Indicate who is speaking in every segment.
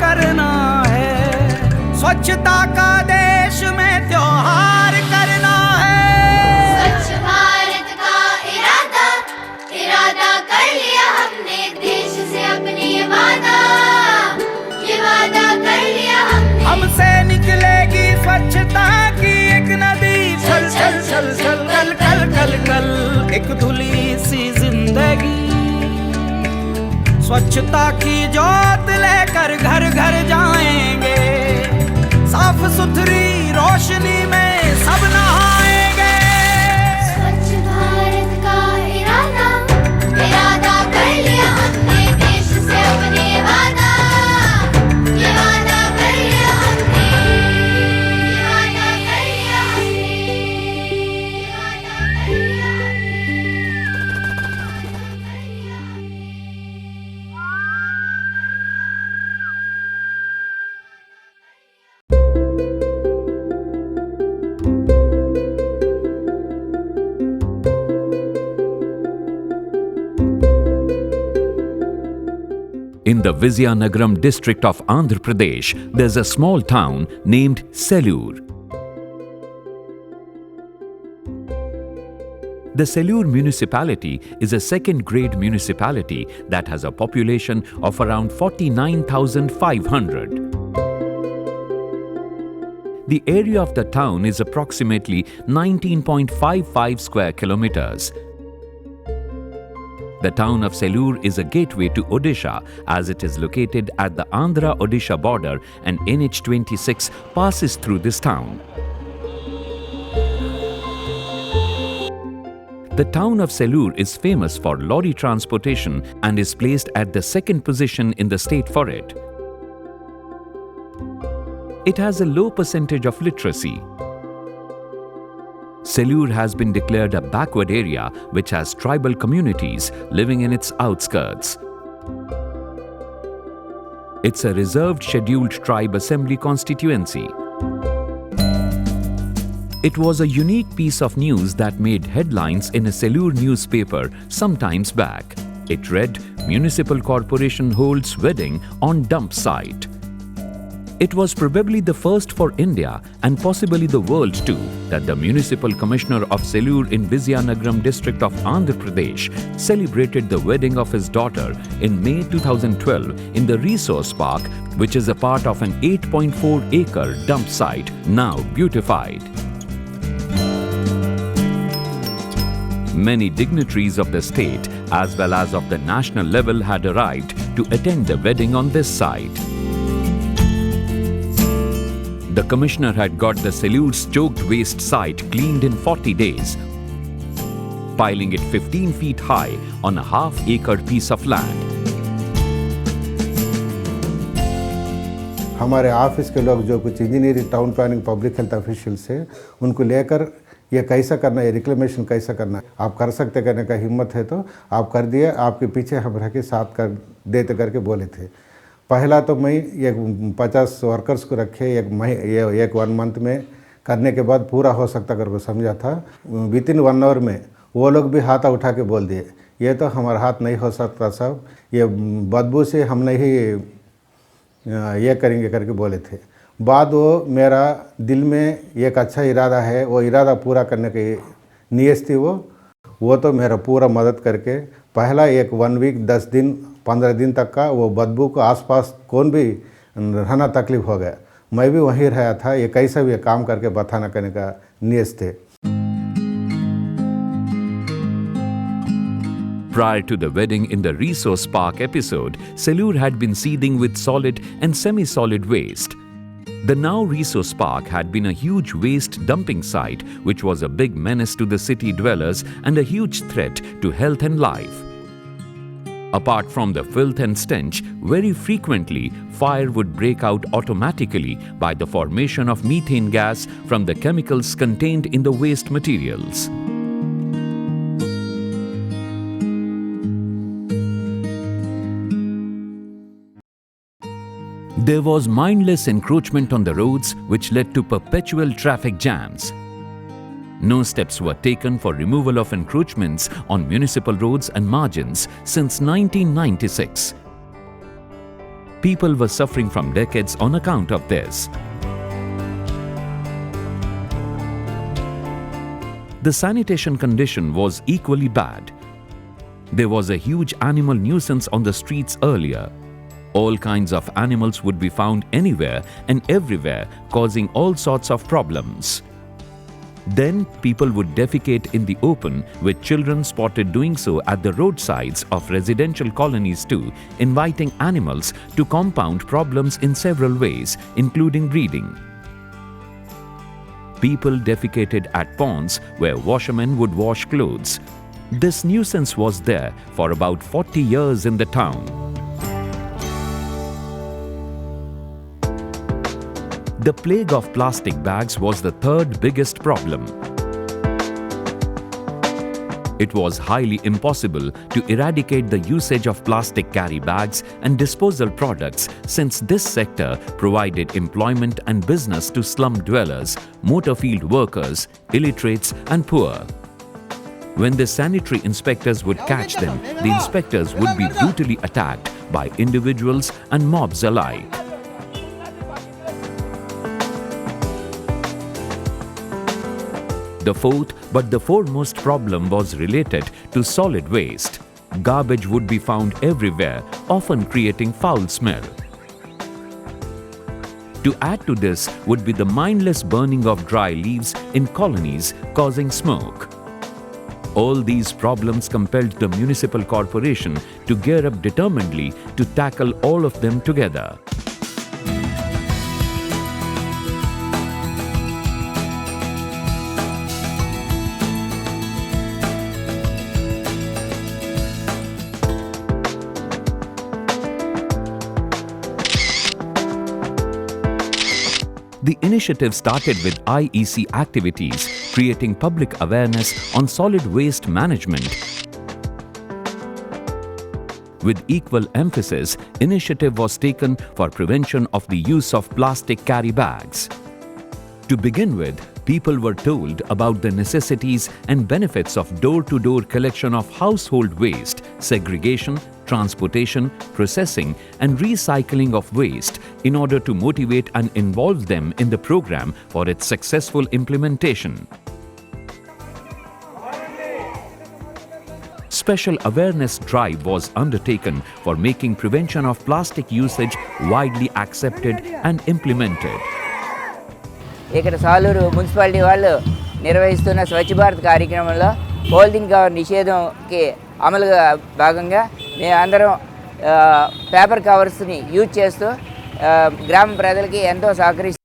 Speaker 1: करना है, स्वच्छता का देश में त्योहार करना है।
Speaker 2: स्वच्छ भारत का इरादा इरादा कर लिया हमने, देश से अपनी ये वादा कर लिया हमने।
Speaker 1: हमसे निकलेगी स्वच्छता की एक नदी, चल चल चल चल कल कल कल कल एक धुली सी जिंदगी। स्वच्छता की जोत लेकर घर घर जाएंगे, साफ सुथरी रोशनी में सब नहाएंगे।
Speaker 2: स्वच्छ भारत का इरादा इरादा कर लिया हमने, देश से अपने ये वादा कर लिया हमने। ये वादा कर लिया हमने, ये वादा कर लिया
Speaker 3: In the Vizianagaram district of Andhra Pradesh, there's a small town named Salur. The Salur Municipality is a second-grade municipality that has a population of around 49,500. The area of the town is approximately 19.55 square kilometers. The town of Salur is a gateway to Odisha as it is located at the Andhra-Odisha border and NH26 passes through this town. The town of Salur is famous for lorry transportation and is placed at the second position in the state for it. It has a low percentage of literacy. Salur has been declared a backward area which has tribal communities living in its outskirts. It's a reserved scheduled tribe assembly constituency. It was a unique piece of news that made headlines in a Salur newspaper some times back. It read, "Municipal Corporation holds wedding on dump site." It was probably the first for India and possibly the world too that the Municipal Commissioner of Salur in Vizianagaram district of Andhra Pradesh celebrated the wedding of his daughter in May 2012 in the resource park, which is a part of an 8.4-acre dump site now beautified. Many dignitaries of the state as well as of the national level had arrived to attend the wedding on this site. The commissioner had got the Salur's choked waste site cleaned in 40 days, piling it 15 feet high on a half-acre piece of land.
Speaker 4: हमारे office के लोग जो कुछ engineering, town planning, public health officials हैं, उनको लेकर ये कैसा करना है, रिक्लेमेशन कैसा करना है, आप कर सकते करने का हिम्मत है तो आप कर दिए, आपके पीछे हम रह के साथ कर देते करके बोले थे। पहला तो मैं एक 50 वर्कर्स को रखे एक 1 मंथ में करने के बाद पूरा हो सकता करके समझा था। विदिन 1 आवर में वो लोग भी हाथ उठा के बोल दिए, ये तो हमारा हाथ नहीं हो सकता साहब, ये बदबू से हम नहीं ये करेंगे करके बोले थे। बाद वो मेरा दिल में एक अच्छा इरादा है, वो इरादा पूरा करने की नीयत थी, वो तो मेरा पूरा मदद करके पहला एक 1 वीक 10 दिन 15 दिन तक का वो बदबू को आसपास कौन भी रहना तकलीफ हो गया, मैं भी वहीं रहा था। ये कैसा भी काम करके बताना करने का नीयत थे।
Speaker 3: Prior to the wedding in the Resource Park episode, Salur had been seething with solid and semi-solid waste. The now Resource Park had been a huge waste dumping site which was a big menace to the city dwellers and a huge threat to health and life. Apart from the filth and stench, very frequently fire would break out automatically by the formation of methane gas from the chemicals contained in the waste materials. There was mindless encroachment on the roads which led to perpetual traffic jams. No steps were taken for removal of encroachments on municipal roads and margins since 1996. People were suffering from decades on account of this. The sanitation condition was equally bad. There was a huge animal nuisance on the streets earlier. All kinds of animals would be found anywhere and everywhere, causing all sorts of problems. Then people would defecate in the open, with children spotted doing so at the roadsides of residential colonies too, inviting animals to compound problems in several ways, including breeding. People defecated at ponds where washermen would wash clothes. This nuisance was there for about 40 years in the town. The plague of plastic bags was the third biggest problem. It was highly impossible to eradicate the usage of plastic carry bags and disposal products, since this sector provided employment and business to slum dwellers, motor field workers, illiterates and poor. When the sanitary inspectors would catch them, the inspectors would be brutally attacked by individuals and mobs alike. The fourth, but the foremost problem was related to solid waste. Garbage would be found everywhere, often creating foul smell. To add to this would be the mindless burning of dry leaves in colonies, causing smoke. All these problems compelled the municipal corporation to gear up determinedly to tackle all of them together. The initiative started with IEC activities, creating public awareness on solid waste management. With equal emphasis, initiative was taken for prevention of the use of plastic carry bags. To begin with, people were told about the necessities and benefits of door-to-door collection of household waste, segregation, transportation, processing and recycling of waste in order to motivate and involve them in the program for its successful implementation. Special awareness drive was undertaken for making prevention of plastic usage widely accepted and implemented.
Speaker 5: ఇక్కడ Saluru municipality వాళ్ళు నిర్వహిస్తున్న స్వచ్ఛ భారత్ కార్యక్రమంలో polythene cover నిషేధంకి అమలుగా భాగంగా మేము అందరం paper కవర్స్ని use చేస్తూ గ్రామ ప్రజలకి ఎంతో సహకరిస్తున్నాం.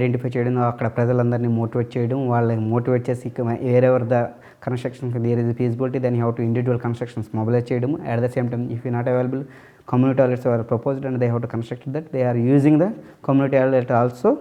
Speaker 6: ఐడెంటిఫై చేయడం, అక్కడ ప్రజలందరినీ మోటివేట్ చేయడం, వాళ్ళని మోటివేట్ చేసి wherever the construction there is feasibility then you have to individual constructions mobilise చేయడం. At the same time if you not available community toilets are proposed and they have to construct that. They are using the community toilet also.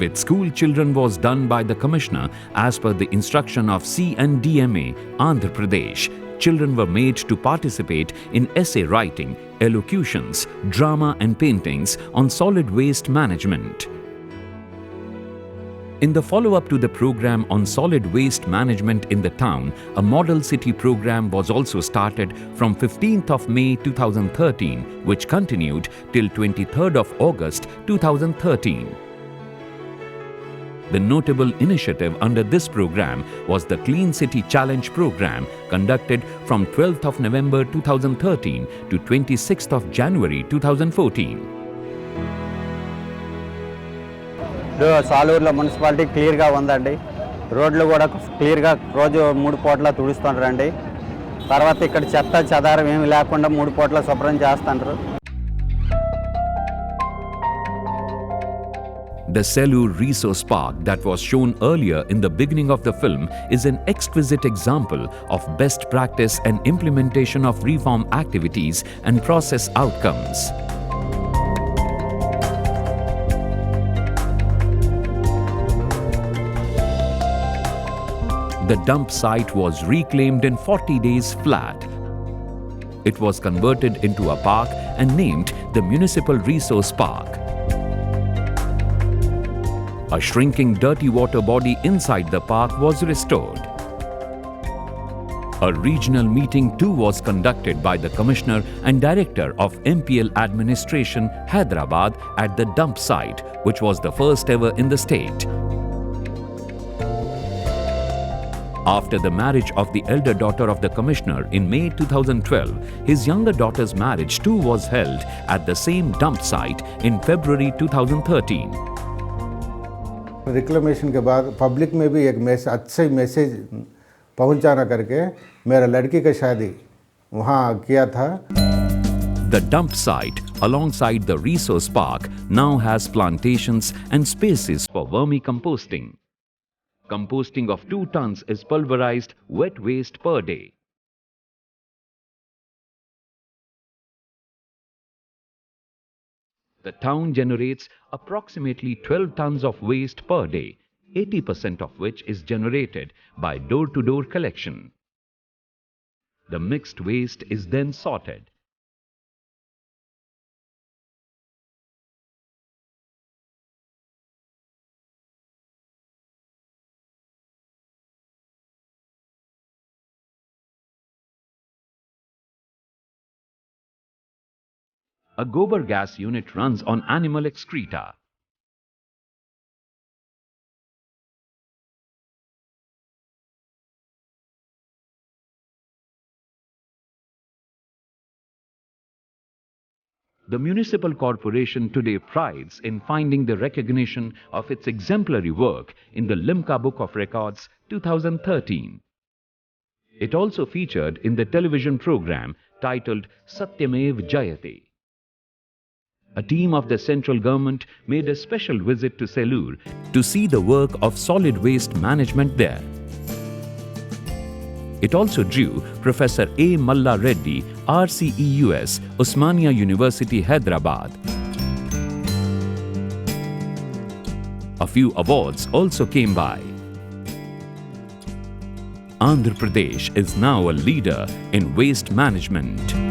Speaker 3: With school children was done by the Commissioner as per the instruction of CNDMA, Andhra Pradesh. Children were made to participate in essay writing, elocutions, drama and paintings on solid waste management. In the follow-up to the program on solid waste management in the town, a model city program was also started from 15th of May 2013, which continued till 23rd of August 2013. The notable initiative under this program was the Clean City Challenge program conducted from 12th of November 2013 to 26th of January 2014.
Speaker 6: సాలూరులో municipality క్లియర్గా ఉందండి. రోడ్లు కూడా క్లియర్గా రోజు 3 పూటలా తుడుస్తుంటారండి. తర్వాత ఇక్కడ చెత్త చెదారం ఏమి లేకుండా 3 పూటలా శుభ్రం చేస్తుంటారు.
Speaker 3: The Salur Resource Park that was shown earlier in the beginning of the film is an exquisite example of best practice and implementation of reform activities and process outcomes. The dump site was reclaimed in 40 days flat. It was converted into a park and named the Municipal Resource Park. A shrinking dirty water body inside the park was restored. A regional meeting too was conducted by the Commissioner and Director of MPL Administration, Hyderabad, at the dump site, which was the first ever in the state. After the marriage of the elder daughter of the Commissioner in May 2012, his younger daughter's marriage too was held at the same dump site in February 2013.
Speaker 4: Reclamation के बाद public में भी एक अच्छे message पहुंचाना करके मेरा लड़की का शादी वहाँ किया था.
Speaker 3: The dump site alongside the resource park now has plantations and spaces for vermicomposting. Composting of 2 tons is pulverized wet waste per day. The town generates approximately 12 tons of waste per day, 80% of which is generated by door-to-door collection. The mixed waste is then sorted. A gobar gas unit runs on animal excreta. The municipal corporation today prides in finding the recognition of its exemplary work in the Limca Book of Records 2013. It also featured in the television program titled Satyamev Jayate. A team of the central government made a special visit to Salur to see the work of solid waste management there. It also drew Professor A. Malla Reddy, RCEUS, Osmania University, Hyderabad. A few awards also came by. Andhra Pradesh is now a leader in waste management.